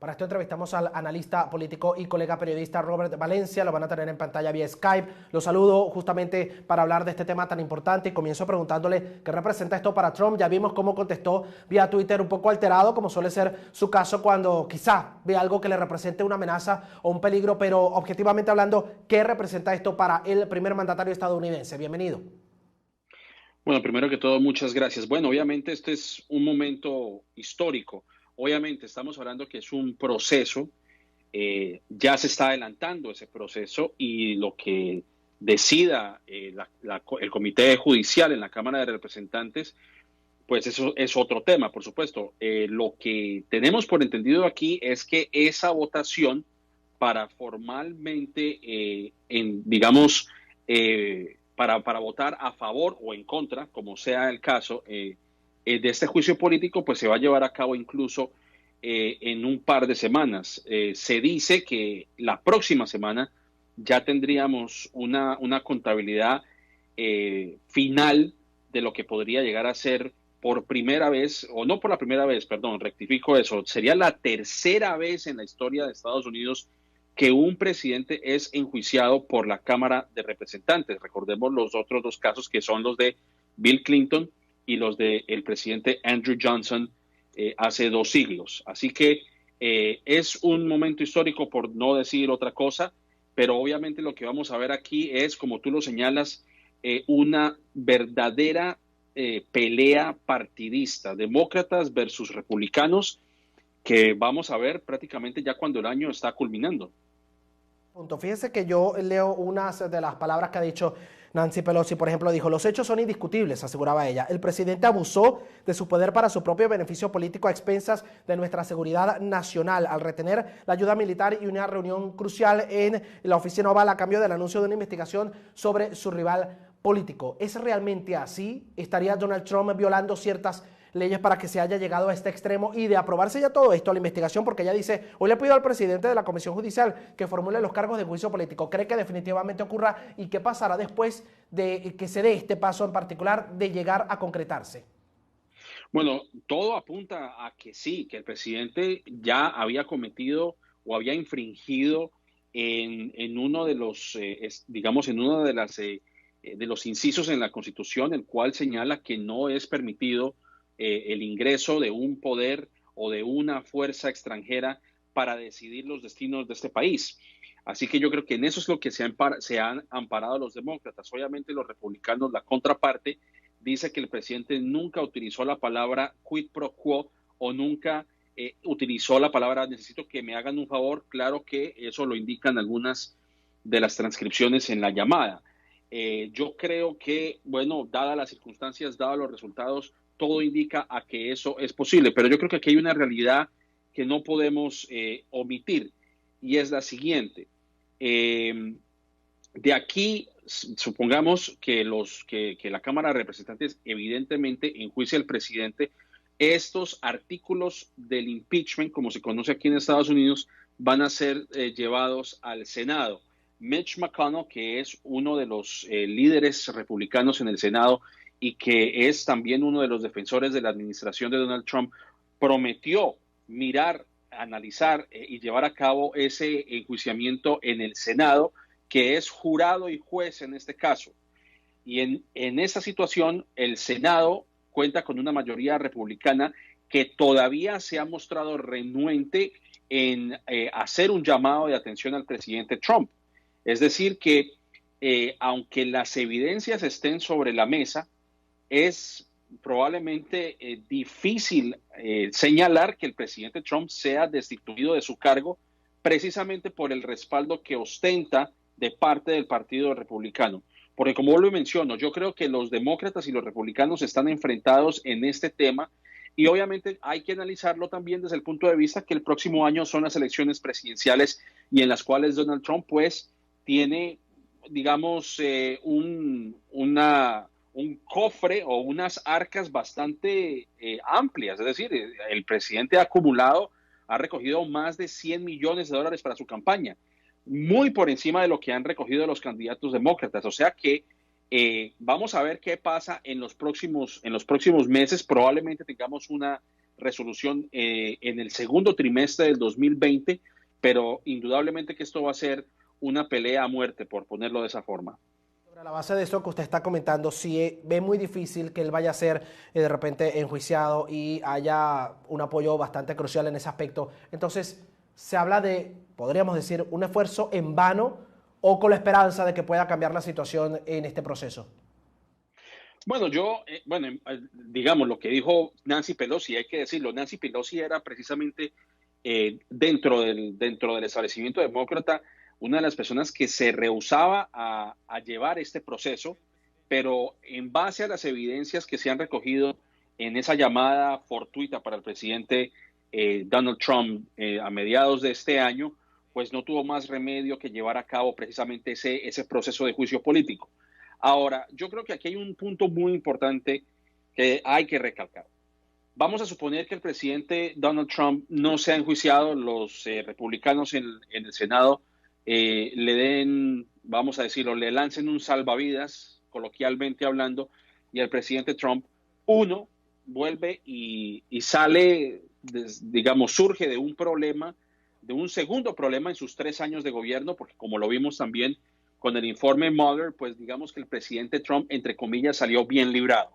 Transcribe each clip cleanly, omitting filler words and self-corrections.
Para esto entrevistamos al analista político y colega periodista Robert Valencia. Lo van a tener en pantalla vía Skype. Lo saludo justamente para hablar de este tema tan importante y comienzo preguntándole qué representa esto para Trump. Ya vimos cómo contestó vía Twitter un poco alterado, como suele ser su caso cuando quizá ve algo que le represente una amenaza o un peligro, pero objetivamente hablando, ¿qué representa esto para el primer mandatario estadounidense? Bienvenido. Bueno, primero que todo, muchas gracias. Bueno, obviamente este es un momento histórico. Obviamente estamos hablando que es un proceso, ya se está adelantando ese proceso y lo que decida el Comité Judicial en la Cámara de Representantes, pues eso es otro tema, por supuesto. Lo que tenemos por entendido aquí es que esa votación para formalmente, digamos, para votar a favor o en contra, como sea el caso, de este juicio político, pues se va a llevar a cabo incluso en un par de semanas. Se dice que la próxima semana ya tendríamos una contabilidad final de lo que podría llegar a ser por primera vez, o no por la primera vez, perdón, rectifico eso, sería la tercera vez en la historia de Estados Unidos que un presidente es enjuiciado por la Cámara de Representantes. Recordemos los otros dos casos que son los de Bill Clinton y los del presidente Andrew Johnson hace 2 siglos. Así que es un momento histórico, por no decir otra cosa, pero obviamente lo que vamos a ver aquí es, como tú lo señalas, una verdadera pelea partidista, demócratas versus republicanos, que vamos a ver prácticamente ya cuando el año está culminando. Fíjese que yo leo unas de las palabras que ha dicho Nancy Pelosi. Por ejemplo, dijo: los hechos son indiscutibles, aseguraba ella. El presidente abusó de su poder para su propio beneficio político a expensas de nuestra seguridad nacional al retener la ayuda militar y una reunión crucial en la oficina Oval a cambio del anuncio de una investigación sobre su rival político. ¿Es realmente así? ¿Estaría Donald Trump violando ciertas leyes para que se haya llegado a este extremo y de aprobarse ya todo esto, la investigación? Porque ella dice: hoy le pido al presidente de la Comisión Judicial que formule los cargos de juicio político. ¿Cree que definitivamente ocurra? ¿Y qué pasará después de que se dé este paso en particular de llegar a concretarse? Bueno, todo apunta a que sí, que el presidente ya había cometido o había infringido en uno de los, digamos, en uno de los incisos en la Constitución, el cual señala que no es permitido el ingreso de un poder o de una fuerza extranjera para decidir los destinos de este país. Así que yo creo que en eso es lo que se han amparado los demócratas. Obviamente los republicanos, la contraparte, dice que el presidente nunca utilizó la palabra quid pro quo o nunca utilizó la palabra necesito que me hagan un favor. Claro que eso lo indican algunas de las transcripciones en la llamada. Yo creo que, bueno, dadas las circunstancias, dados los resultados, todo indica a que eso es posible, pero yo creo que aquí hay una realidad que no podemos omitir, y es la siguiente. De aquí, supongamos que la Cámara de Representantes evidentemente enjuicia al presidente. Estos artículos del impeachment, como se conoce aquí en Estados Unidos, van a ser llevados al Senado. Mitch McConnell, que es uno de los líderes republicanos en el Senado y que es también uno de los defensores de la administración de Donald Trump, prometió mirar, analizar y llevar a cabo ese enjuiciamiento en el Senado, que es jurado y juez en este caso. Y en esta situación, el Senado cuenta con una mayoría republicana que todavía se ha mostrado renuente en hacer un llamado de atención al presidente Trump. Es decir, que aunque las evidencias estén sobre la mesa, es probablemente difícil señalar que el presidente Trump sea destituido de su cargo precisamente por el respaldo que ostenta de parte del Partido Republicano. Porque, como lo menciono, yo creo que los demócratas y los republicanos están enfrentados en este tema, y obviamente hay que analizarlo también desde el punto de vista que el próximo año son las elecciones presidenciales y en las cuales Donald Trump pues tiene, digamos, un cofre o unas arcas bastante amplias. Es decir, el presidente ha recogido más de $100 millones para su campaña, muy por encima de lo que han recogido los candidatos demócratas. O sea que vamos a ver qué pasa en los próximos meses. Probablemente tengamos una resolución en el segundo trimestre del 2020, pero indudablemente que esto va a ser una pelea a muerte, por ponerlo de esa forma. Sobre la base de eso que usted está comentando, sí ve muy difícil que él vaya a ser de repente enjuiciado y haya un apoyo bastante crucial en ese aspecto. Entonces, se habla de, podríamos decir, un esfuerzo en vano o con la esperanza de que pueda cambiar la situación en este proceso. Bueno, digamos lo que dijo Nancy Pelosi, hay que decirlo, Nancy Pelosi era precisamente dentro del establecimiento demócrata una de las personas que se rehusaba a llevar este proceso, pero en base a las evidencias que se han recogido en esa llamada fortuita para el presidente Donald Trump a mediados de este año, pues no tuvo más remedio que llevar a cabo precisamente ese proceso de juicio político. Ahora, yo creo que aquí hay un punto muy importante que hay que recalcar. Vamos a suponer que el presidente Donald Trump no sea enjuiciado, los republicanos en el Senado le den, vamos a decirlo, le lancen un salvavidas, coloquialmente hablando, y el presidente Trump, uno, vuelve y sale, digamos, surge de un problema, de un segundo problema en sus 3 años de gobierno, porque como lo vimos también con el informe Mueller, pues digamos que el presidente Trump, entre comillas, salió bien librado.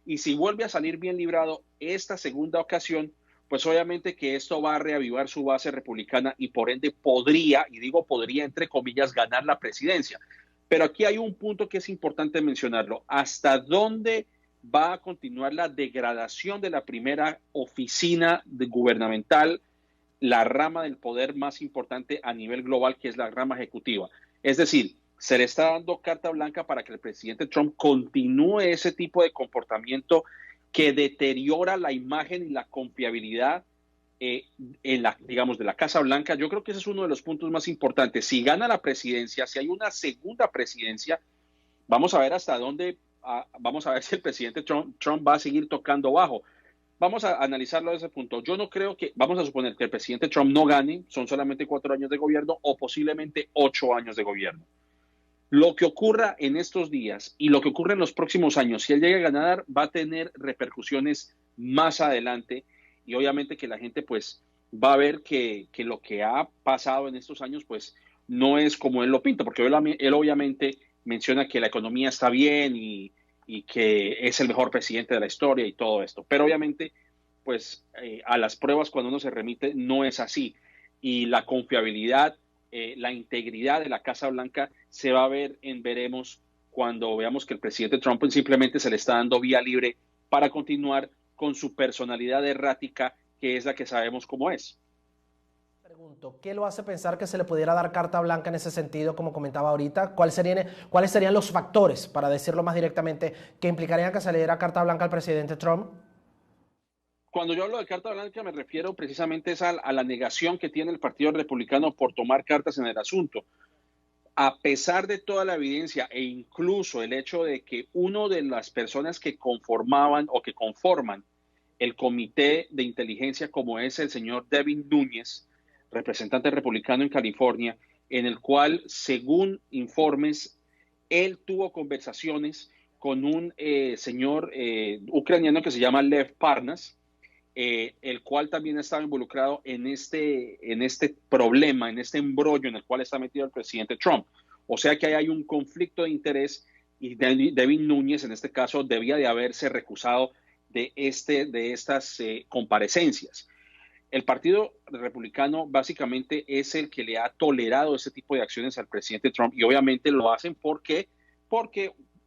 Y si vuelve a salir bien librado esta segunda ocasión, pues obviamente que esto va a reavivar su base republicana y por ende podría, y digo podría entre comillas, ganar la presidencia. Pero aquí hay un punto que es importante mencionarlo. ¿Hasta dónde va a continuar la degradación de la primera oficina gubernamental, la rama del poder más importante a nivel global, que es la rama ejecutiva? Es decir, se le está dando carta blanca para que el presidente Trump continúe ese tipo de comportamiento que deteriora la imagen y la confiabilidad digamos, de la Casa Blanca. Yo creo que ese es uno de los puntos más importantes. Si gana la presidencia, si hay una segunda presidencia, vamos a ver hasta dónde, vamos a ver si el presidente Trump va a seguir tocando bajo. Vamos a analizarlo desde ese punto. Yo no creo que, vamos a suponer que el presidente Trump no gane, son solamente 4 años de gobierno o posiblemente 8 años de gobierno. Lo que ocurra en estos días y lo que ocurra en los próximos años, si él llega a ganar, va a tener repercusiones más adelante y obviamente que la gente pues va a ver que lo que ha pasado en estos años pues no es como él lo pinta, porque él obviamente menciona que la economía está bien y que es el mejor presidente de la historia y todo esto, pero obviamente pues a las pruebas cuando uno se remite no es así y la confiabilidad, la integridad de la Casa Blanca se va a ver en veremos cuando veamos que el presidente Trump simplemente se le está dando vía libre para continuar con su personalidad errática, que es la que sabemos cómo es. Pregunto, ¿qué lo hace pensar que se le pudiera dar carta blanca en ese sentido, como comentaba ahorita? ¿Cuáles serían los factores, para decirlo más directamente, que implicarían que se le diera carta blanca al presidente Trump? Cuando yo hablo de carta blanca me refiero precisamente a la negación que tiene el Partido Republicano por tomar cartas en el asunto. A pesar de toda la evidencia e incluso el hecho de que una de las personas que conformaban o que conforman el comité de inteligencia, como es el señor Devin Núñez, representante republicano en California, en el cual, según informes, él tuvo conversaciones con un señor ucraniano que se llama Lev Parnas, el cual también estaba involucrado en este problema, en este embrollo en el cual está metido el presidente Trump. O sea que ahí hay un conflicto de interés y Devin Núñez, en este caso, debía de haberse recusado de estas comparecencias. El Partido Republicano básicamente es el que le ha tolerado ese tipo de acciones al presidente Trump y obviamente lo hacen porque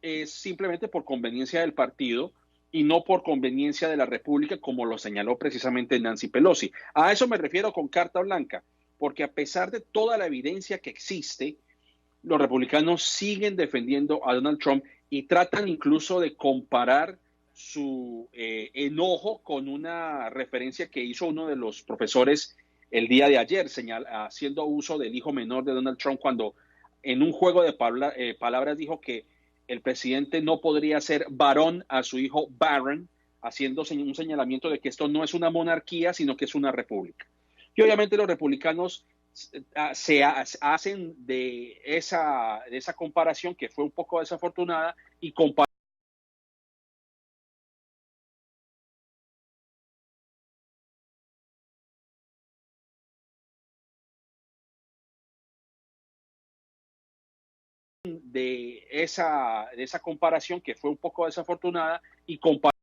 es simplemente por conveniencia del partido y no por conveniencia de la República, como lo señaló precisamente Nancy Pelosi. A eso me refiero con carta blanca, porque a pesar de toda la evidencia que existe, los republicanos siguen defendiendo a Donald Trump y tratan incluso de comparar su enojo con una referencia que hizo uno de los profesores el día de ayer, haciendo uso del hijo menor de Donald Trump, cuando en un juego de palabras dijo que el presidente no podría ser varón a su hijo Barron, haciendo un señalamiento de que esto no es una monarquía, sino que es una república. Y obviamente los republicanos se hacen de esa comparación que fue un poco desafortunada y comparan de esa comparación que fue un poco desafortunada y compararla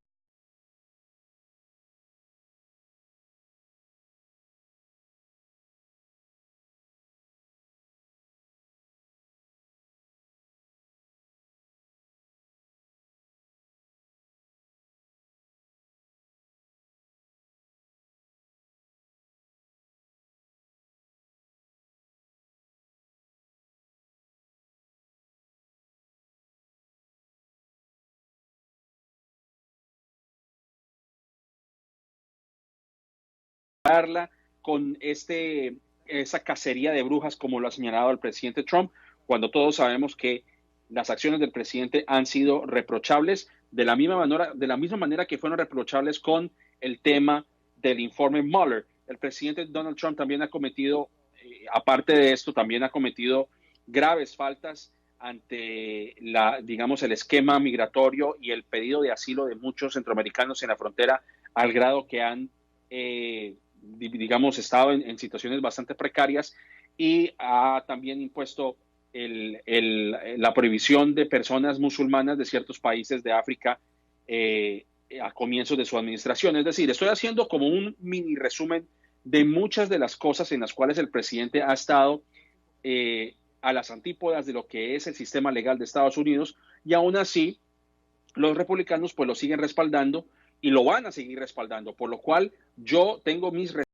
con esa cacería de brujas como lo ha señalado el presidente Trump, cuando todos sabemos que las acciones del presidente han sido reprochables de la misma manera que fueron reprochables con el tema del informe Mueller. El presidente Donald Trump también ha cometido, aparte de esto, también ha cometido graves faltas ante digamos, el esquema migratorio y el pedido de asilo de muchos centroamericanos en la frontera, al grado que han digamos, estado en situaciones bastante precarias, y ha también impuesto la prohibición de personas musulmanas de ciertos países de África a comienzos de su administración. Es decir, estoy haciendo como un mini resumen de muchas de las cosas en las cuales el presidente ha estado a las antípodas de lo que es el sistema legal de Estados Unidos, y aún así los republicanos pues lo siguen respaldando y lo van a seguir respaldando, por lo cual yo tengo mis reservas.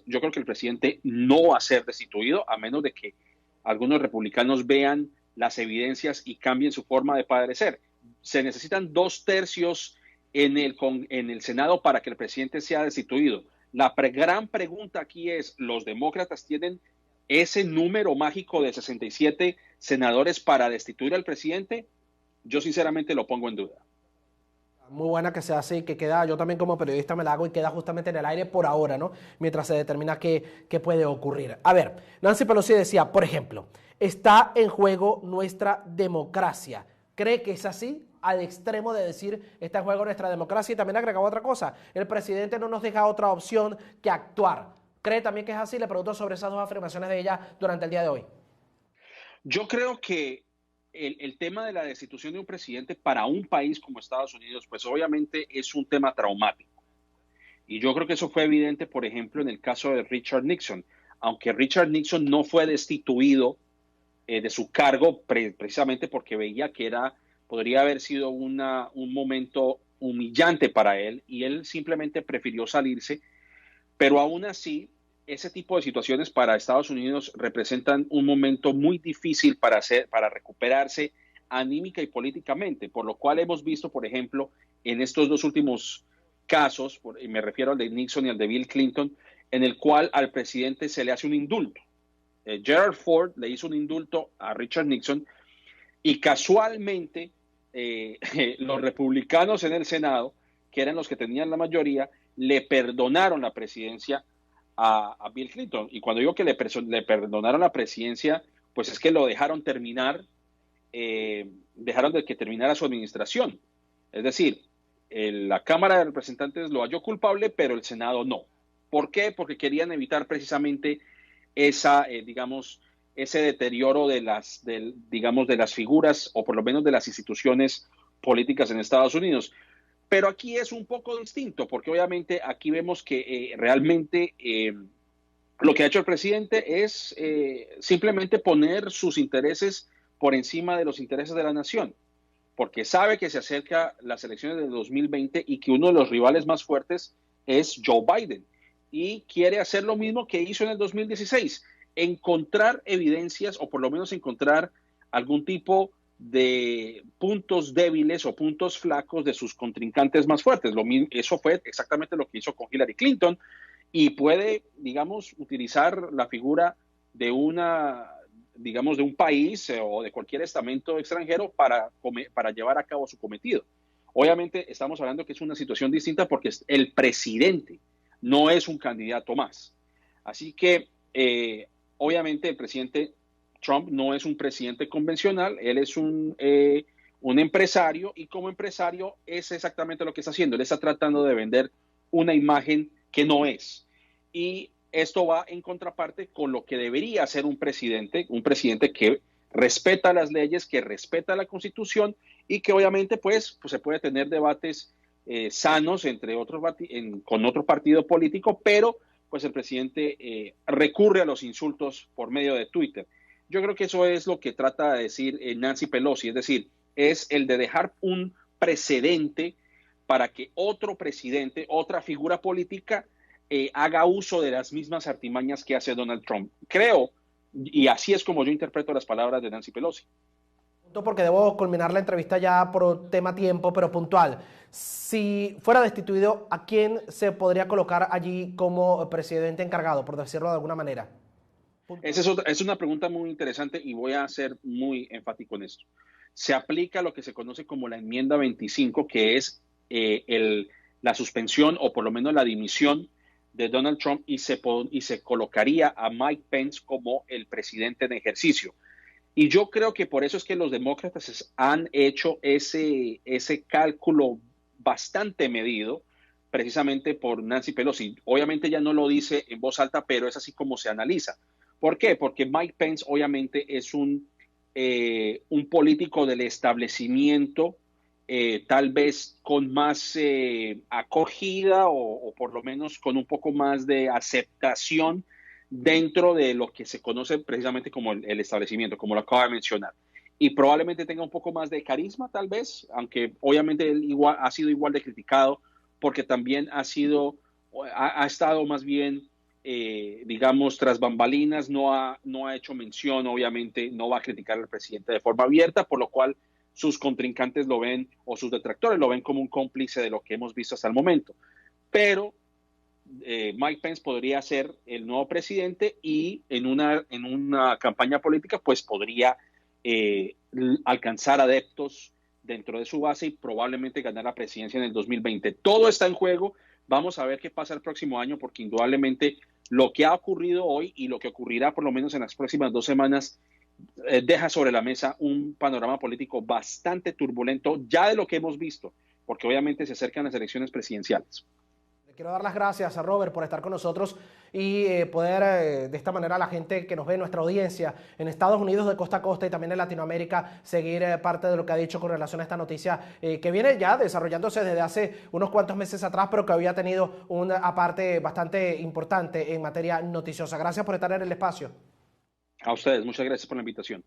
Yo creo que el presidente no va a ser destituido a menos de que algunos republicanos vean las evidencias y cambien su forma de padecer. Se necesitan 2/3 en el Senado para que el presidente sea destituido. La gran pregunta aquí es, ¿los demócratas tienen ese número mágico de 67 senadores para destituir al presidente? Yo sinceramente lo pongo en duda. Muy buena que sea así, que queda, yo también como periodista me la hago y queda justamente en el aire por ahora, ¿no? Mientras se determina qué puede ocurrir. A ver, Nancy Pelosi decía, por ejemplo, está en juego nuestra democracia. ¿Cree que es así? Al extremo de decir, está en juego nuestra democracia. Y también agregaba otra cosa, el presidente no nos deja otra opción que actuar. ¿Cree también que es así? Le pregunto sobre esas dos afirmaciones de ella durante el día de hoy. Yo creo que el tema de la destitución de un presidente para un país como Estados Unidos, pues obviamente es un tema traumático. Y yo creo que eso fue evidente, por ejemplo, en el caso de Richard Nixon. Aunque Richard Nixon no fue destituido de su cargo precisamente porque veía que podría haber sido un momento humillante para él, y él simplemente prefirió salirse, pero aún así ese tipo de situaciones para Estados Unidos representan un momento muy difícil para recuperarse anímica y políticamente, por lo cual hemos visto, por ejemplo, en estos dos últimos casos, y me refiero al de Nixon y al de Bill Clinton, en el cual al presidente se le hace un indulto. Gerald Ford le hizo un indulto a Richard Nixon, y casualmente los republicanos en el Senado, que eran los que tenían la mayoría, le perdonaron la presidencia a Bill Clinton. Y cuando digo que le perdonaron la presidencia, pues es que lo dejaron terminar, dejaron de que terminara su administración. Es decir, la Cámara de Representantes lo halló culpable, pero el Senado no. ¿Por qué? Porque querían evitar precisamente digamos, ese deterioro digamos, de las figuras, o por lo menos de las instituciones políticas en Estados Unidos. Pero aquí es un poco distinto, porque obviamente aquí vemos que realmente lo que ha hecho el presidente es simplemente poner sus intereses por encima de los intereses de la nación, porque sabe que se acerca las elecciones de 2020 y que uno de los rivales más fuertes es Joe Biden, y quiere hacer lo mismo que hizo en el 2016, encontrar evidencias, o por lo menos encontrar algún tipo de puntos débiles o puntos flacos de sus contrincantes más fuertes. Eso fue exactamente lo que hizo con Hillary Clinton, y puede, digamos, utilizar la figura de una, digamos, de un país o de cualquier estamento extranjero para llevar a cabo su cometido. Obviamente estamos hablando que es una situación distinta porque el presidente no es un candidato más. Así que, obviamente, el presidente Trump no es un presidente convencional, él es un empresario, y como empresario es exactamente lo que está haciendo. Él está tratando de vender una imagen que no es. Y esto va en contraparte con lo que debería ser un presidente que respeta las leyes, que respeta la Constitución y que obviamente pues se puede tener debates sanos con otro partido político, pero pues el presidente recurre a los insultos por medio de Twitter. Yo creo que eso es lo que trata de decir Nancy Pelosi, es decir, es el de dejar un precedente para que otro presidente, otra figura política, haga uso de las mismas artimañas que hace Donald Trump. Creo, y así es como yo interpreto las palabras de Nancy Pelosi. Porque debo culminar la entrevista ya por tema tiempo, pero puntual. Si fuera destituido, ¿a quién se podría colocar allí como presidente encargado, por decirlo de alguna manera? Esa es una pregunta muy interesante y voy a ser muy enfático en esto. Se aplica lo que se conoce como la enmienda 25, que es la suspensión o por lo menos la dimisión de Donald Trump, y se colocaría a Mike Pence como el presidente en ejercicio. Y yo creo que por eso es que los demócratas han hecho ese cálculo bastante medido, precisamente por Nancy Pelosi. Obviamente ella no lo dice en voz alta, pero es así como se analiza. ¿Por qué? Porque Mike Pence obviamente es un político del establecimiento, tal vez con más acogida o por lo menos con un poco más de aceptación dentro de lo que se conoce precisamente como el establecimiento, como lo acaba de mencionar. Y probablemente tenga un poco más de carisma, tal vez, aunque obviamente él ha sido igual de criticado porque también ha estado más bien, digamos, tras bambalinas, no ha hecho mención, obviamente, no va a criticar al presidente de forma abierta, por lo cual sus contrincantes lo ven, o sus detractores lo ven como un cómplice de lo que hemos visto hasta el momento. Pero Mike Pence podría ser el nuevo presidente y en una campaña política pues podría alcanzar adeptos dentro de su base y probablemente ganar la presidencia en el 2020. Todo está en juego. Vamos a ver qué pasa el próximo año, porque indudablemente lo que ha ocurrido hoy y lo que ocurrirá por lo menos en las próximas 2 semanas deja sobre la mesa un panorama político bastante turbulento ya de lo que hemos visto, porque obviamente se acercan las elecciones presidenciales. Quiero dar las gracias a Robert por estar con nosotros y poder de esta manera a la gente que nos ve, nuestra audiencia en Estados Unidos de costa a costa y también en Latinoamérica, seguir parte de lo que ha dicho con relación a esta noticia que viene ya desarrollándose desde hace unos cuantos meses atrás, pero que había tenido una parte bastante importante en materia noticiosa. Gracias por estar en el espacio. A ustedes, muchas gracias por la invitación.